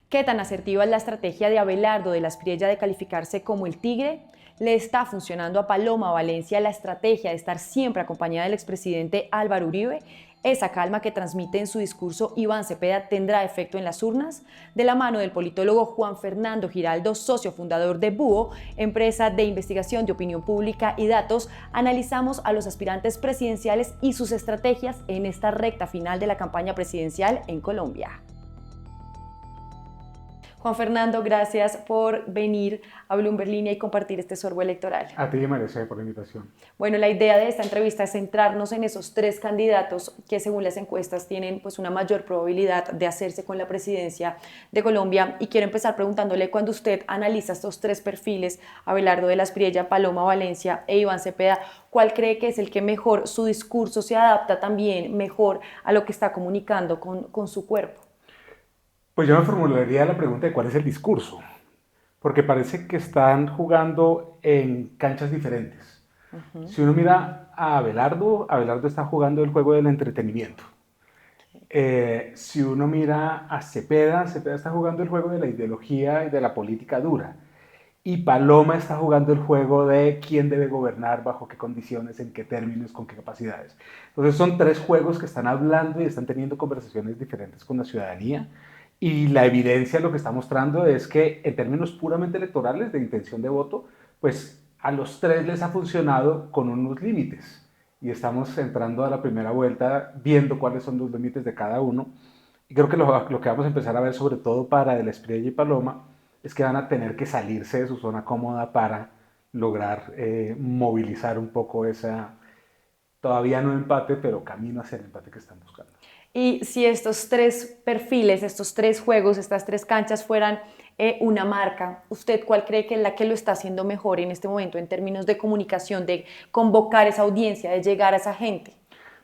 ¿Qué tan asertiva es la estrategia de Abelardo de la Espriella de calificarse como el tigre? ¿Le está funcionando a Paloma Valencia la estrategia de estar siempre acompañada del expresidente Álvaro Uribe? ¿Esa calma que transmite en su discurso Iván Cepeda tendrá efecto en las urnas? De la mano del politólogo Juan Fernando Giraldo, socio fundador de Búho, empresa de investigación de opinión pública y datos, analizamos a los aspirantes presidenciales y sus estrategias en esta recta final de la campaña presidencial en Colombia. Juan Fernando, gracias por venir a Bloomberg Línea y compartir este sorbo electoral. A ti, María, por la invitación. Bueno, la idea de esta entrevista es centrarnos en esos tres candidatos que según las encuestas tienen pues una mayor probabilidad de hacerse con la presidencia de Colombia, y quiero empezar preguntándole, cuando usted analiza estos tres perfiles, Abelardo de la Espriella, Paloma Valencia e Iván Cepeda, ¿cuál cree que es el que mejor su discurso se adapta también mejor a lo que está comunicando con su cuerpo? Pues yo me formularía la pregunta de cuál es el discurso, porque parece que están jugando en canchas diferentes. Si uno mira a Abelardo, Abelardo está jugando el juego del entretenimiento. Si uno mira a Cepeda, Cepeda está jugando el juego de la ideología y de la política dura. Y Paloma está jugando el juego de quién debe gobernar, bajo qué condiciones, en qué términos, con qué capacidades. Entonces son tres juegos que están hablando y están teniendo conversaciones diferentes con la ciudadanía. Y la evidencia lo que está mostrando es que en términos puramente electorales, de intención de voto, pues a los tres les ha funcionado con unos límites. Y estamos entrando a la primera vuelta viendo cuáles son los límites de cada uno. Y creo que lo que vamos a empezar a ver, sobre todo para De la Espriella y Paloma, es que van a tener que salirse de su zona cómoda para lograr movilizar un poco esa, todavía no empate, pero camino hacia el empate que están buscando. Y si estos tres perfiles, estos tres juegos, estas tres canchas fueran una marca, ¿usted cuál cree que es la que lo está haciendo mejor en este momento en términos de comunicación, de convocar esa audiencia, de llegar a esa gente?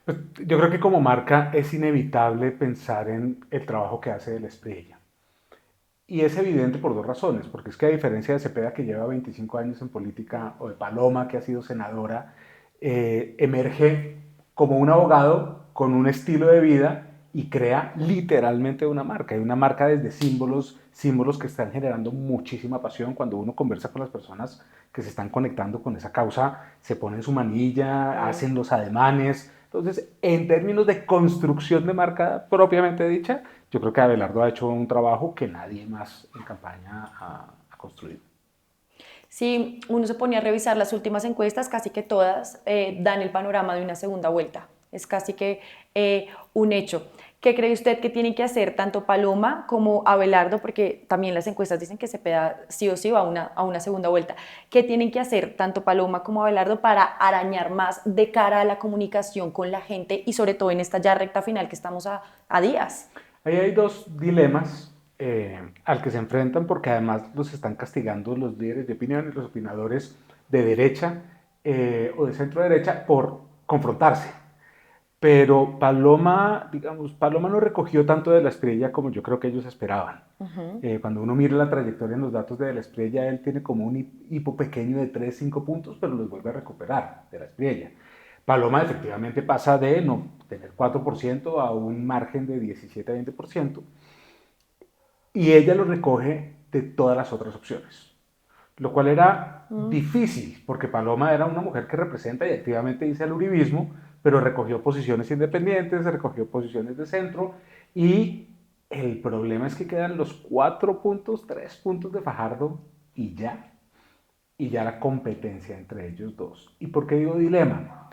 Pues yo creo que como marca es inevitable pensar en el trabajo que hace De la Espriella. Y es evidente por dos razones, porque es que a diferencia de Cepeda, que lleva 25 años en política, o de Paloma, que ha sido senadora, emerge como un abogado con un estilo de vida y crea literalmente una marca. Y una marca desde símbolos, símbolos que están generando muchísima pasión. Cuando uno conversa con las personas que se están conectando con esa causa, se ponen su manilla, hacen los ademanes. Entonces, en términos de construcción de marca propiamente dicha, yo creo que Abelardo ha hecho un trabajo que nadie más en campaña ha construido. Si uno se pone a revisar las últimas encuestas, casi que todas dan el panorama de una segunda vuelta. Es casi que un hecho. ¿Qué cree usted que tienen que hacer tanto Paloma como Abelardo? Porque también las encuestas dicen que Cepeda sí o sí va a una segunda vuelta. ¿Qué tienen que hacer tanto Paloma como Abelardo para arañar más de cara a la comunicación con la gente y sobre todo en esta ya recta final que estamos a días? Ahí hay dos dilemas al que se enfrentan, porque además los están castigando los líderes de opinión y los opinadores de derecha o de centro derecha por confrontarse. Pero Paloma, digamos, Paloma no recogió tanto de la Espriella como yo creo que ellos esperaban. Cuando uno mira la trayectoria en los datos de la Espriella, él tiene como un hipo pequeño de 3, 5 puntos, pero los vuelve a recuperar de la Espriella. Paloma efectivamente pasa de no tener 4% a un margen de 17 a 20%, y ella lo recoge de todas las otras opciones, lo cual era difícil, porque Paloma era una mujer que representa y activamente dice el uribismo, pero recogió posiciones independientes, recogió posiciones de centro, y el problema es que quedan los 4 puntos, 3 puntos de Fajardo y ya la competencia entre ellos dos. ¿Y por qué digo dilema?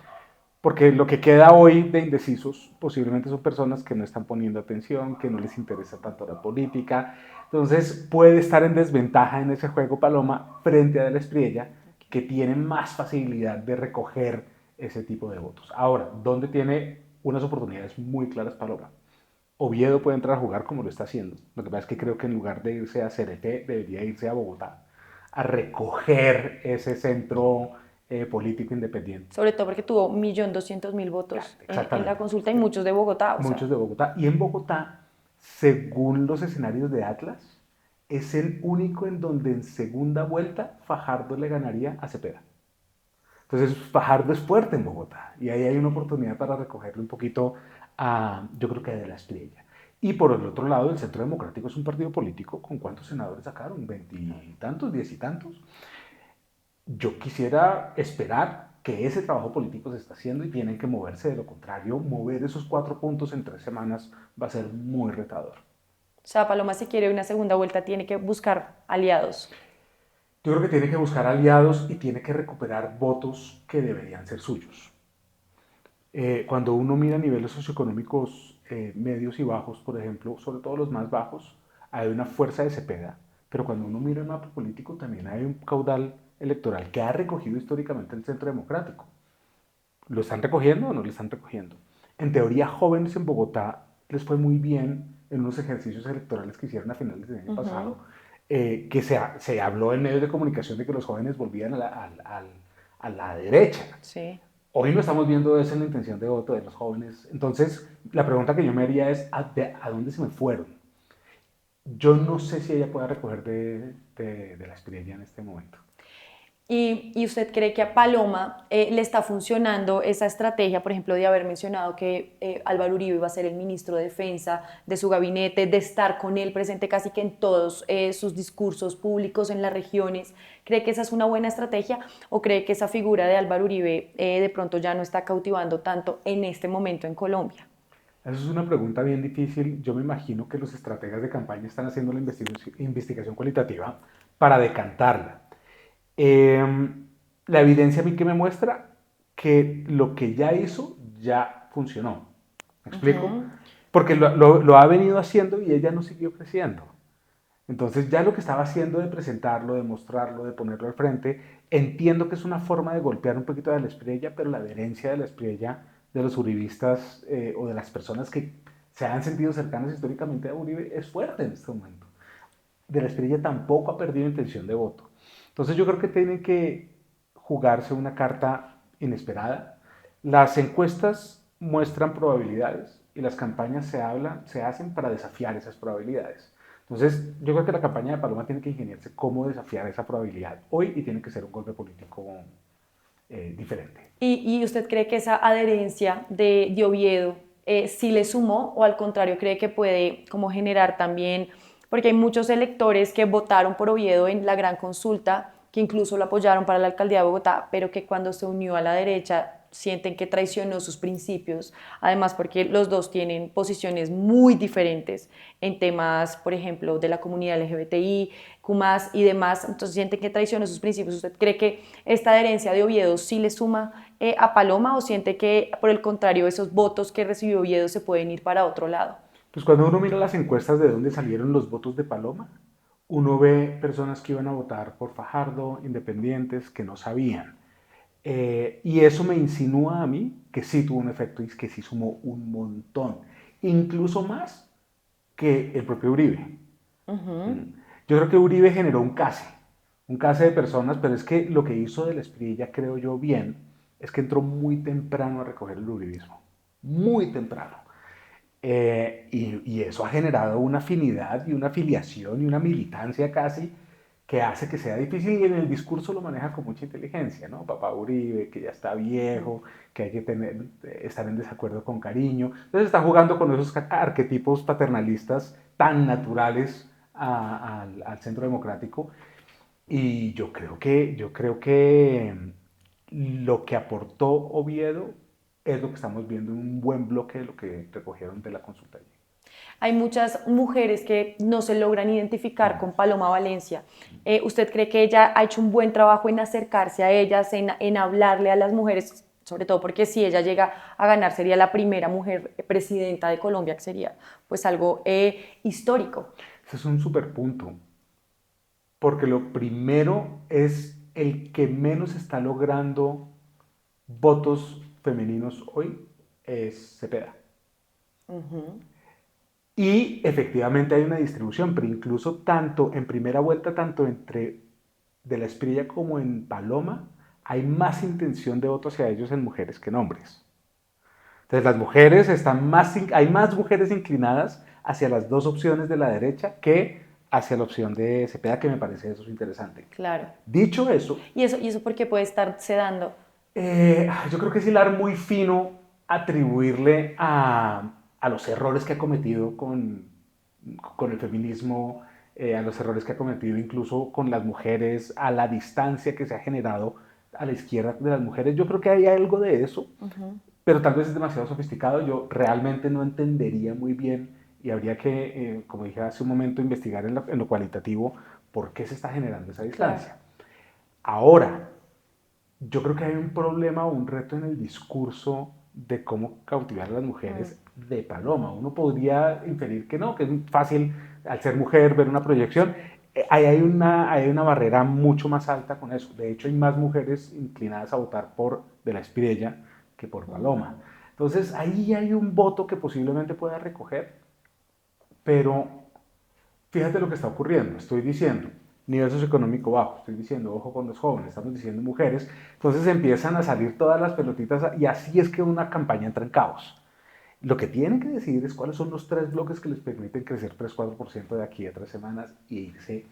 Porque lo que queda hoy de indecisos posiblemente son personas que no están poniendo atención, que no les interesa tanto la política. Entonces puede estar en desventaja en ese juego Paloma frente a De la Espriella, que tiene más facilidad de recoger ese tipo de votos. Ahora, ¿dónde tiene unas oportunidades muy claras Paloma? Oviedo puede entrar a jugar como lo está haciendo. Lo que pasa es que creo que en lugar de irse a CRT, debería irse a Bogotá a recoger ese centro político independiente. Sobre todo porque tuvo 1.200.000 votos en la Exactamente. consulta y muchos de Bogotá, o sea. Muchos de Bogotá. Y en Bogotá, según los escenarios de Atlas, es el único en donde en segunda vuelta Fajardo le ganaría a Cepeda. Entonces Fajardo es fuerte en Bogotá y ahí hay una oportunidad para recogerle un poquito a, yo creo que De la Espriella. Y por el otro lado, el Centro Democrático es un partido político con ¿cuántos senadores sacaron? ¿20 y tantos? ¿10 y tantos? Yo quisiera esperar que ese trabajo político se está haciendo y tienen que moverse. De lo contrario, mover esos 4 puntos en 3 semanas va a ser muy retador. O sea, Paloma, si quiere una segunda vuelta, tiene que buscar aliados. Yo creo que tiene que buscar aliados y tiene que recuperar votos que deberían ser suyos. Cuando uno mira niveles socioeconómicos medios y bajos, por ejemplo, sobre todo los más bajos, hay una fuerza de Cepeda, pero cuando uno mira el mapa político también hay un caudal electoral que ha recogido históricamente el Centro Democrático. ¿Lo están recogiendo o no lo están recogiendo? En teoría, jóvenes en Bogotá les fue muy bien en unos ejercicios electorales que hicieron a finales del año pasado, que se habló en medios de comunicación de que los jóvenes volvían a la derecha. Sí. Hoy no estamos viendo eso en la intención de voto de los jóvenes. Entonces, la pregunta que yo me haría es, ¿a dónde se me fueron? Yo no sé si ella pueda recoger de la experiencia en este momento. ¿Y usted cree que a Paloma le está funcionando esa estrategia, por ejemplo, de haber mencionado que Álvaro Uribe iba a ser el ministro de Defensa de su gabinete, de estar con él presente casi que en todos sus discursos públicos en las regiones? ¿Cree que esa es una buena estrategia o cree que esa figura de Álvaro Uribe de pronto ya no está cautivando tanto en este momento en Colombia? Esa es una pregunta bien difícil. Yo me imagino que los estrategas de campaña están haciendo la investigación cualitativa para decantarla. La evidencia a mí que me muestra que lo que ya hizo ya funcionó. ¿Me explico? Porque lo ha venido haciendo y ella no siguió creciendo. Entonces ya lo que estaba haciendo de presentarlo, de mostrarlo, de ponerlo al frente, entiendo que es una forma de golpear un poquito de la Espriella, pero la adherencia de la Espriella, de los uribistas o de las personas que se han sentido cercanas históricamente a Uribe es fuerte en este momento. De la Espriella tampoco ha perdido intención de voto. Entonces yo creo que tienen que jugarse una carta inesperada. Las encuestas muestran probabilidades y las campañas se hacen para desafiar esas probabilidades. Entonces yo creo que la campaña de Paloma tiene que ingeniarse cómo desafiar esa probabilidad hoy y tiene que ser un golpe político diferente. ¿Y usted cree que esa adherencia de Oviedo sí le sumó o al contrario cree que puede como generar también, porque hay muchos electores que votaron por Oviedo en la gran consulta, que incluso lo apoyaron para la alcaldía de Bogotá, pero que cuando se unió a la derecha sienten que traicionó sus principios, además porque los dos tienen posiciones muy diferentes en temas, por ejemplo, de la comunidad LGBTI, Q+, y demás, entonces sienten que traicionó sus principios? ¿Usted cree que esta adherencia de Oviedo sí le suma a Paloma o siente que, por el contrario, esos votos que recibió Oviedo se pueden ir para otro lado? Pues cuando uno mira las encuestas de dónde salieron los votos de Paloma, uno ve personas que iban a votar por Fajardo, independientes, que no sabían. Y eso me insinúa a mí que sí tuvo un efecto y que sí sumó un montón, incluso más que el propio Uribe. Yo creo que Uribe generó un case de personas, pero es que lo que hizo de la Espriella, creo yo bien, es que entró muy temprano a recoger el uribismo, muy temprano. Y eso ha generado una afinidad y una afiliación y una militancia casi que hace que sea difícil y en el discurso lo maneja con mucha inteligencia, ¿no? Papá Uribe, que ya está viejo, que hay que estar en desacuerdo con cariño. Entonces está jugando con esos arquetipos paternalistas tan naturales al centro democrático y yo creo que lo que aportó Oviedo es lo que estamos viendo en un buen bloque de lo que recogieron de la consulta allí. Hay muchas mujeres que no se logran identificar con Paloma Valencia. ¿Usted cree que ella ha hecho un buen trabajo en acercarse a ellas, en hablarle a las mujeres? Sobre todo porque si ella llega a ganar sería la primera mujer presidenta de Colombia, que sería pues algo histórico. Ese es un super punto, porque lo primero es el que menos está logrando votos femeninos hoy es Cepeda. Y efectivamente hay una distribución, pero incluso tanto en primera vuelta, tanto entre de la Espriella como en Paloma, hay más intención de voto hacia ellos en mujeres que en hombres. Entonces las mujeres hay más mujeres inclinadas hacia las dos opciones de la derecha que hacia la opción de Cepeda, que me parece eso interesante. Claro. Dicho eso, Y eso por qué puede estarse dando? yo creo que es hilar muy fino atribuirle a los errores que ha cometido con el feminismo, a los errores que ha cometido incluso con las mujeres, a la distancia que se ha generado a la izquierda de las mujeres. Yo creo que hay algo de eso, pero tal vez es demasiado sofisticado. Yo realmente no entendería muy bien y habría que, como dije hace un momento, investigar en lo cualitativo por qué se está generando esa distancia. Claro. Ahora, yo creo que hay un problema o un reto en el discurso de cómo cautivar a las mujeres de Paloma. Uno podría inferir que no, que es fácil al ser mujer ver una proyección. Hay una barrera mucho más alta con eso. De hecho, hay más mujeres inclinadas a votar por De la Espriella que por Paloma. Entonces, ahí hay un voto que posiblemente pueda recoger, pero fíjate lo que está ocurriendo. Estoy diciendo nivel socioeconómico bajo, estoy diciendo ojo con los jóvenes, estamos diciendo mujeres. Entonces empiezan a salir todas las pelotitas y así es que una campaña entra en caos. Lo que tienen que decidir es cuáles son los 3 bloques que les permiten crecer 3-4% de aquí a 3 semanas y irse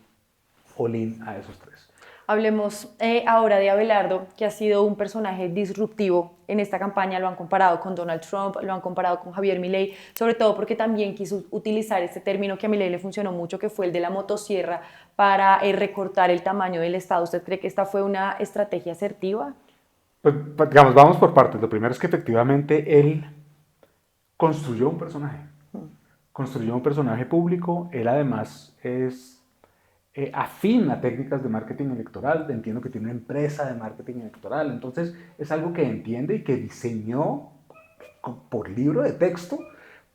all in a esos 3. Hablemos ahora de Abelardo, que ha sido un personaje disruptivo en esta campaña. Lo han comparado con Donald Trump, lo han comparado con Javier Milei, sobre todo porque también quiso utilizar este término que a Milei le funcionó mucho, que fue el de la motosierra, para recortar el tamaño del Estado. ¿Usted cree que esta fue una estrategia asertiva? Pues, digamos, vamos por partes. Lo primero es que efectivamente él construyó un personaje. Construyó un personaje público. Él además es afín a técnicas de marketing electoral. Entiendo que tiene una empresa de marketing electoral. Entonces es algo que entiende y que diseñó por libro de texto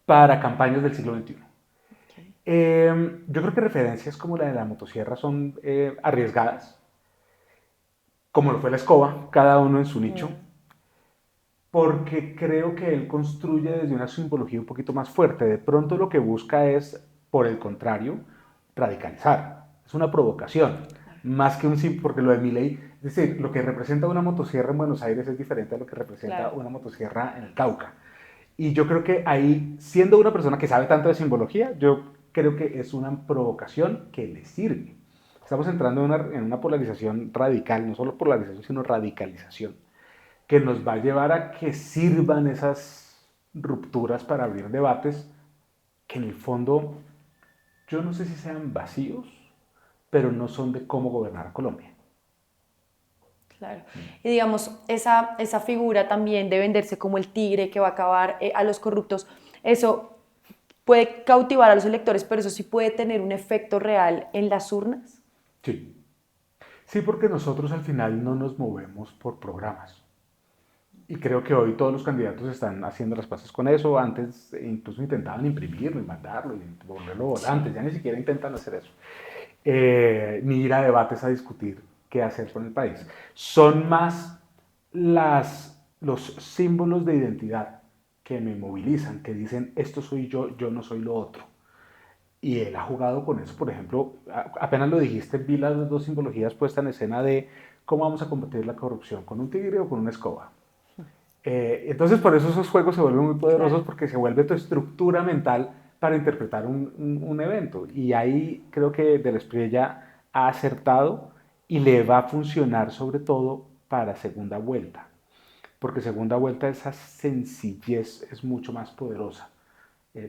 para campañas del siglo XXI. Yo creo que referencias como la de la motosierra son arriesgadas, como lo fue la escoba, cada uno en su nicho, porque creo que él construye desde una simbología un poquito más fuerte. De pronto lo que busca es, por el contrario, radicalizar. Es una provocación, más que un simple, porque lo de Milei, es decir, lo que representa una motosierra en Buenos Aires es diferente a lo que representa una motosierra en el Cauca. Y yo creo que ahí, siendo una persona que sabe tanto de simbología, yo creo que es una provocación que le sirve. Estamos entrando en una polarización radical, no solo polarización, sino radicalización, que nos va a llevar a que sirvan esas rupturas para abrir debates que en el fondo yo no sé si sean vacíos, pero no son de cómo gobernar a Colombia. Claro. Y digamos, esa figura también de venderse como el tigre que va a acabar a los corruptos, eso puede cautivar a los electores, pero eso sí puede tener un efecto real en las urnas. Sí. Sí, porque nosotros al final no nos movemos por programas. Y creo que hoy todos los candidatos están haciendo las paces con eso. Antes incluso intentaban imprimirlo y mandarlo y volverlo volantes. Ya ni siquiera intentan hacer eso. Ni ir a debates a discutir qué hacer con el país. Son más los símbolos de identidad que me movilizan, que dicen esto soy yo no soy lo otro. Y él ha jugado con eso, por ejemplo, apenas lo dijiste, vi las dos simbologías puestas en escena de cómo vamos a combatir la corrupción, con un tigre o con una escoba. Entonces por eso esos juegos se vuelven muy poderosos, porque se vuelve tu estructura mental para interpretar un evento. Y ahí creo que De la Espriella ha acertado y le va a funcionar sobre todo para segunda vuelta, porque segunda vuelta esa sencillez es mucho más poderosa.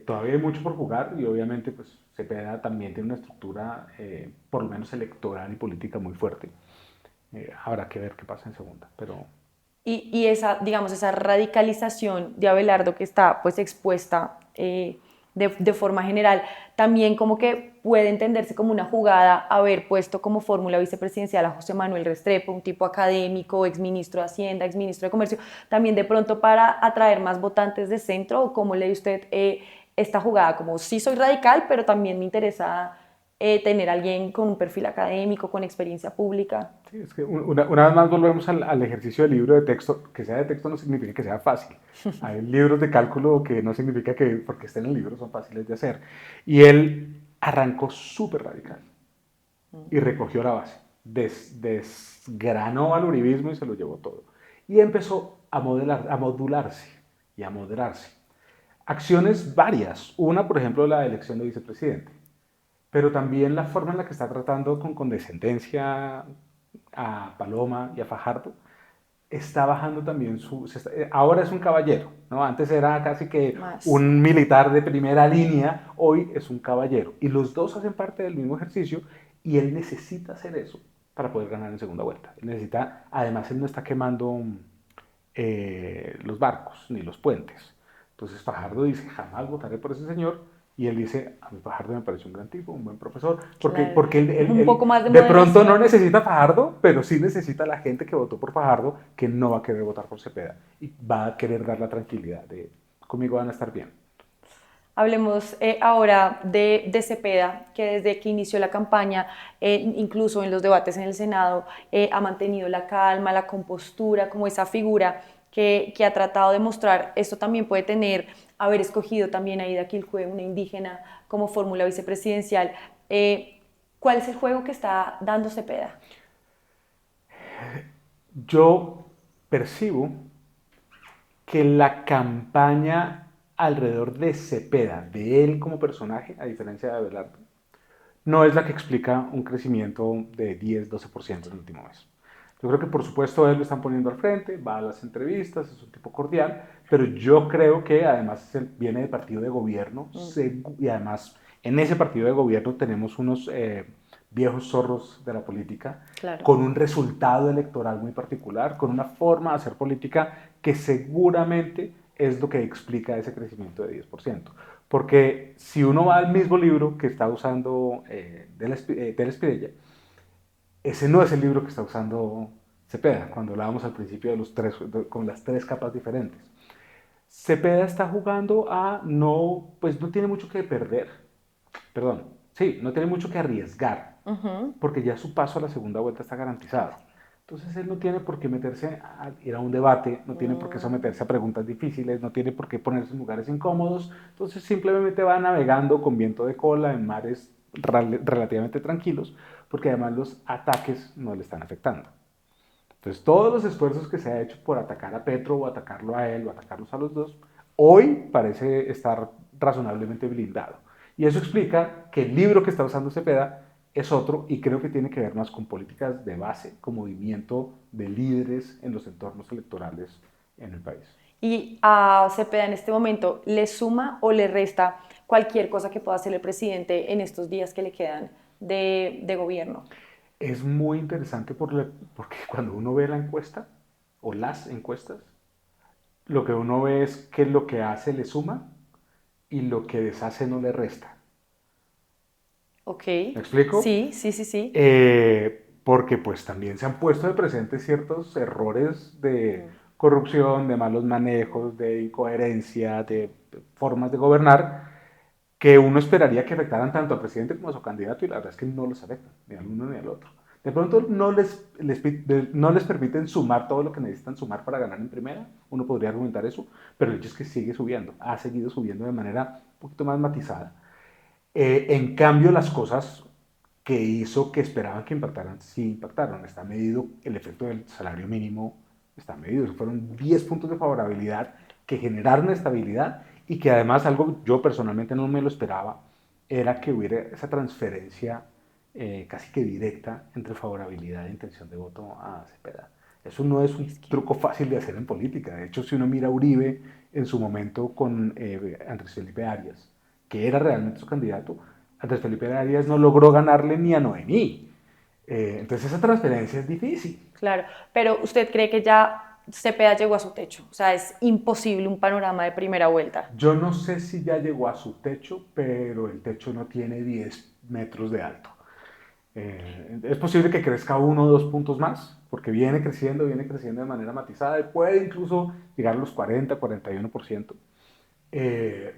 Todavía hay mucho por jugar y obviamente pues Cepeda también tiene una estructura por lo menos electoral y política muy fuerte. Habrá que ver qué pasa en segunda, pero... Y esa, digamos, esa radicalización de Abelardo que está pues expuesta de forma general, también como que puede entenderse como una jugada haber puesto como fórmula vicepresidencial a José Manuel Restrepo, un tipo académico, exministro de Hacienda, exministro de Comercio, también de pronto para atraer más votantes de centro. ¿O cómo lee usted esta jugada? Como sí soy radical, pero también me interesa tener a alguien con un perfil académico, con experiencia pública. Sí, es que una vez más volvemos al ejercicio del libro de texto. Que sea de texto no significa que sea fácil. Hay libros de cálculo que no significa que porque estén en el libro son fáciles de hacer. Y él arrancó súper radical y recogió la base. Desgranó al uribismo y se lo llevó todo. Y empezó a modularse y a moderarse. Acciones varias. Una, por ejemplo, la elección de vicepresidente. Pero también la forma en la que está tratando con condescendencia a Paloma y a Fajardo está bajando también ahora es un caballero, ¿no? Antes era casi que Más. un militar de primera línea, hoy es un caballero. Y los dos hacen parte del mismo ejercicio y él necesita hacer eso para poder ganar en segunda vuelta. Él necesita, además él no está quemando los barcos ni los puentes. Entonces Fajardo dice, jamás votaré por ese señor. Y él dice, a mí Fajardo me parece un gran tipo, un buen profesor, Claro. porque Un poco más de de pronto no moderación. necesita Fajardo, pero sí necesita la gente que votó por Fajardo, que no va a querer votar por Cepeda y va a querer dar la tranquilidad de, conmigo van a estar bien. Hablemos ahora de Cepeda, que desde que inició la campaña, incluso en los debates en el Senado, ha mantenido la calma, la compostura, como esa figura que ha tratado de mostrar. Esto también puede tener, haber escogido también a Ida Quilcue, una indígena, como fórmula vicepresidencial. ¿Cuál es el juego que está dando Cepeda? Yo percibo que la campaña alrededor de Cepeda, de él como personaje, a diferencia de Abelardo, no es la que explica un crecimiento de 10-12% en el último mes. Yo creo que por supuesto él lo están poniendo al frente, va a las entrevistas, es un tipo cordial, pero yo creo que además viene de partido de gobierno y además en ese partido de gobierno tenemos unos viejos zorros de la política Claro. con un resultado electoral muy particular, con una forma de hacer política que seguramente es lo que explica ese crecimiento de 10%. Porque si uno va al mismo libro que está usando Del Espidella, ese no es el libro que está usando Cepeda, cuando hablábamos al principio de con las tres capas diferentes. Cepeda está jugando a no, pues no tiene mucho que perder, perdón, sí, no tiene mucho que arriesgar, porque ya su paso a la segunda vuelta está garantizado. Casi. Entonces él no tiene por qué meterse a ir a un debate, no tiene por qué someterse a preguntas difíciles, no tiene por qué ponerse en lugares incómodos, entonces simplemente va navegando con viento de cola en mares relativamente tranquilos, porque además los ataques no le están afectando. Entonces todos los esfuerzos que se ha hecho por atacar a Petro o atacarlo a él o atacarlos a los dos, hoy parece estar razonablemente blindado. Y eso explica que el libro que está usando Cepeda es otro y creo que tiene que ver más con políticas de base, con movimiento de líderes en los entornos electorales en el país. Y a Cepeda en este momento, ¿le suma o le resta cualquier cosa que pueda hacer el presidente en estos días que le quedan de gobierno? Es muy interesante porque cuando uno ve la encuesta o las encuestas, lo que uno ve es que lo que hace le suma y lo que deshace no le resta. Ok, ¿Me explico? sí, sí, sí, sí. Porque pues también se han puesto de presente ciertos errores de corrupción, de malos manejos, de incoherencia, de formas de gobernar, que uno esperaría que afectaran tanto al presidente como a su candidato y la verdad es que no los afectan, ni al uno ni al otro. De pronto no les permiten sumar todo lo que necesitan sumar para ganar en primera, uno podría argumentar eso, pero el hecho es que sigue subiendo, ha seguido subiendo de manera un poquito más matizada. En cambio, las cosas que hizo que esperaban que impactaran, sí impactaron. Está medido el efecto del salario mínimo, está medido. Fueron 10 puntos de favorabilidad que generaron estabilidad y que además algo yo personalmente no me lo esperaba, era que hubiera esa transferencia casi que directa entre favorabilidad e intención de voto a Cepeda. Eso no es un Es que, truco fácil de hacer en política. De hecho, si uno mira a Uribe en su momento con Andrés Felipe Arias, que era realmente su candidato, Andrés Felipe Arias no logró ganarle ni a Noemí. Entonces esa transferencia es difícil. claro, pero ¿usted cree que ya Cepeda llegó a su techo? O sea, es imposible un panorama de primera vuelta. Yo no sé si ya llegó a su techo, pero el techo no tiene 10 metros de alto. Es posible que crezca 1 o 2 puntos más, porque viene creciendo de manera matizada y puede incluso llegar a los 40-41%,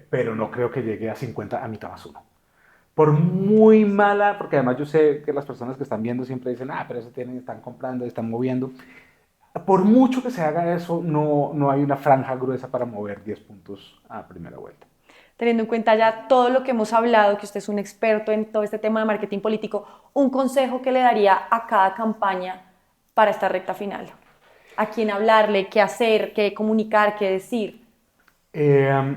pero no creo que llegue a 50 a mitad más uno. Por muy mala, porque además yo sé que las personas que están viendo siempre dicen, ah, pero eso tienen, están comprando, están moviendo. Por mucho que se haga eso, no hay una franja gruesa para mover 10 puntos a primera vuelta. Teniendo en cuenta ya todo lo que hemos hablado, que usted es un experto en todo este tema de marketing político, un consejo que le daría a cada campaña para esta recta final. ¿A quién hablarle? ¿Qué hacer? ¿Qué comunicar? ¿Qué decir? Eh,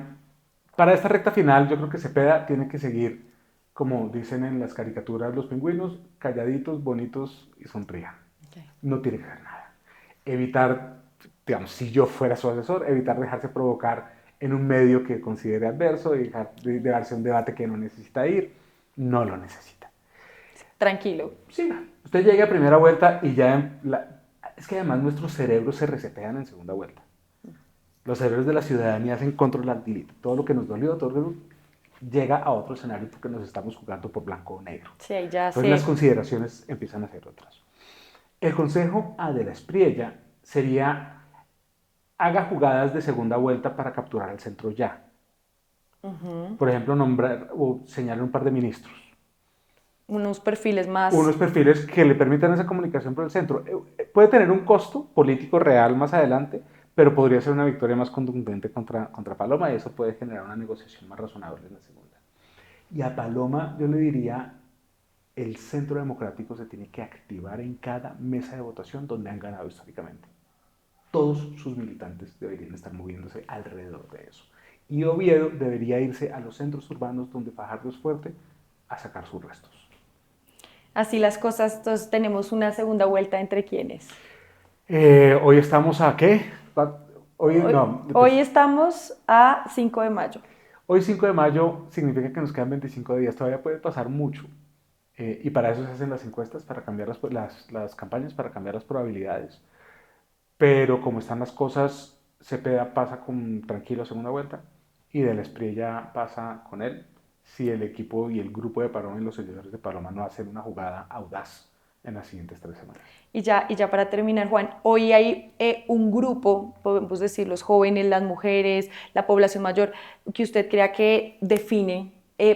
para esta recta final, yo creo que Cepeda tiene que seguir, como dicen en las caricaturas los pingüinos, calladitos, bonitos y sonrían. Okay. No tiene que hacer nada. Evitar digamos, si yo fuera su asesor, evitar dejarse provocar en un medio que considere adverso, dejar de darse un debate que no necesita ir, no lo necesita. Tranquilo. Sí, usted llega a primera vuelta y ya... es que además nuestros cerebros se resetean en segunda vuelta. Los cerebros de la ciudadanía hacen control alt delete. Todo lo que nos dolió, todo lo que llega a otro escenario porque nos estamos jugando por blanco o negro. Sí, ya Entonces sé. las consideraciones empiezan a ser otras. El consejo a de la Espriella sería: haga jugadas de segunda vuelta para capturar el centro ya. Por ejemplo, nombrar o señalar un par de ministros. Unos perfiles más. Unos perfiles que le permitan esa comunicación por el centro. Puede tener un costo político real más adelante, pero podría ser una victoria más contundente contra Paloma, y eso puede generar una negociación más razonable en la segunda. Y a Paloma yo le diría: el centro democrático se tiene que activar en cada mesa de votación donde han ganado históricamente. Todos sus militantes deberían estar moviéndose alrededor de eso. Y Oviedo debería irse a los centros urbanos donde Fajardo es fuerte a sacar sus restos. Así las cosas, entonces tenemos una segunda vuelta entre quienes. Hoy estamos a ¿qué? Hoy, Hoy, no, hoy estamos a 5 de mayo. hoy 5 de mayo significa que nos quedan 25 días, todavía puede pasar mucho. Y para eso se hacen las encuestas, para cambiar las campañas, para cambiar las probabilidades. Pero como están las cosas, Cepeda pasa con tranquilo a segunda vuelta y De la Espriella pasa con él, si el equipo y el grupo de Paloma y los seguidores de Paloma no hacen una jugada audaz en las siguientes 3 semanas. Y ya para terminar, Juan, hoy hay un grupo, podemos decir los jóvenes, las mujeres, la población mayor, que usted crea que define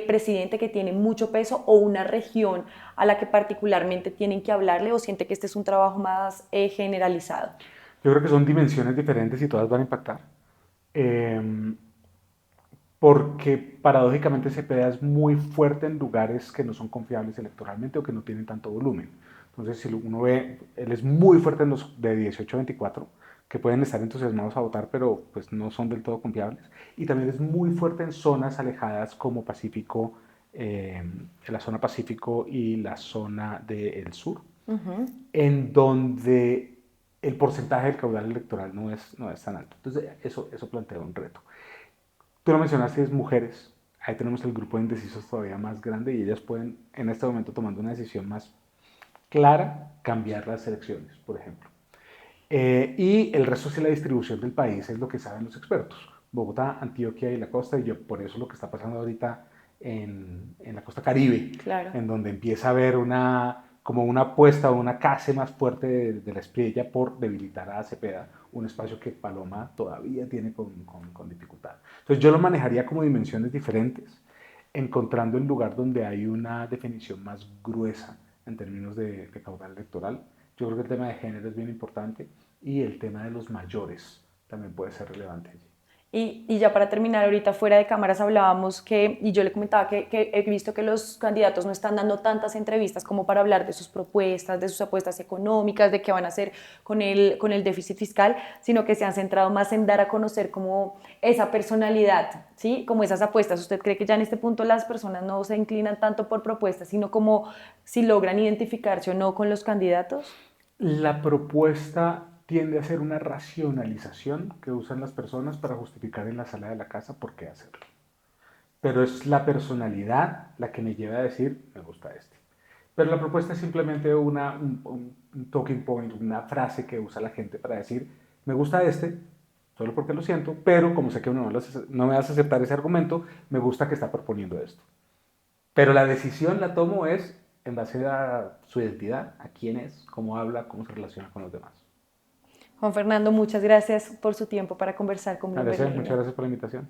presidente, que tiene mucho peso, o una región a la que particularmente tienen que hablarle, o siente que este es un trabajo más generalizado. Yo creo que son dimensiones diferentes y todas van a impactar. Porque paradójicamente Cepeda es muy fuerte en lugares que no son confiables electoralmente o que no tienen tanto volumen. Entonces, si uno ve, él es muy fuerte en los de 18 a 24, que pueden estar entusiasmados a votar, pero pues no son del todo confiables. Y también es muy fuerte en zonas alejadas como Pacífico, la zona Pacífico y la zona del sur, en donde el porcentaje del caudal electoral no es tan alto. Entonces, eso plantea un reto. Tú lo mencionaste, es mujeres. Ahí tenemos el grupo de indecisos todavía más grande y ellas pueden, en este momento, tomando una decisión más clara, cambiar las elecciones, por ejemplo. Y el resto sí, la distribución del país es lo que saben los expertos. Bogotá, Antioquia y la costa, y yo por eso lo que está pasando ahorita en la costa Caribe, Claro. en donde empieza a haber como una apuesta o una case más fuerte de la Espriella por debilitar a Cepeda, un espacio que Paloma todavía tiene con dificultad. Entonces yo lo manejaría como dimensiones diferentes, encontrando el lugar donde hay una definición más gruesa en términos de caudal electoral. Yo creo que el tema de género es bien importante y el tema de los mayores también puede ser relevante allí. Y ya para terminar, ahorita fuera de cámaras hablábamos y yo le comentaba que he visto que los candidatos no están dando tantas entrevistas como para hablar de sus propuestas, de sus apuestas económicas, de qué van a hacer con el déficit fiscal, sino que se han centrado más en dar a conocer como esa personalidad, ¿sí? Como esas apuestas. ¿Usted cree que ya en este punto las personas no se inclinan tanto por propuestas, sino como si logran identificarse o no con los candidatos? La propuesta tiende a ser una racionalización que usan las personas para justificar en la sala de la casa por qué hacerlo. Pero es la personalidad la que me lleva a decir, me gusta este. Pero la propuesta es simplemente un talking point, una frase que usa la gente para decir, me gusta este, solo porque lo siento, pero como sé que no me vas a aceptar ese argumento, me gusta que está proponiendo esto. Pero la decisión la tomo es en base a su identidad, a quién es, cómo habla, cómo se relaciona con los demás. Juan Fernando, muchas gracias por su tiempo para conversar con Bloomberg Muchas Línea. gracias por la invitación.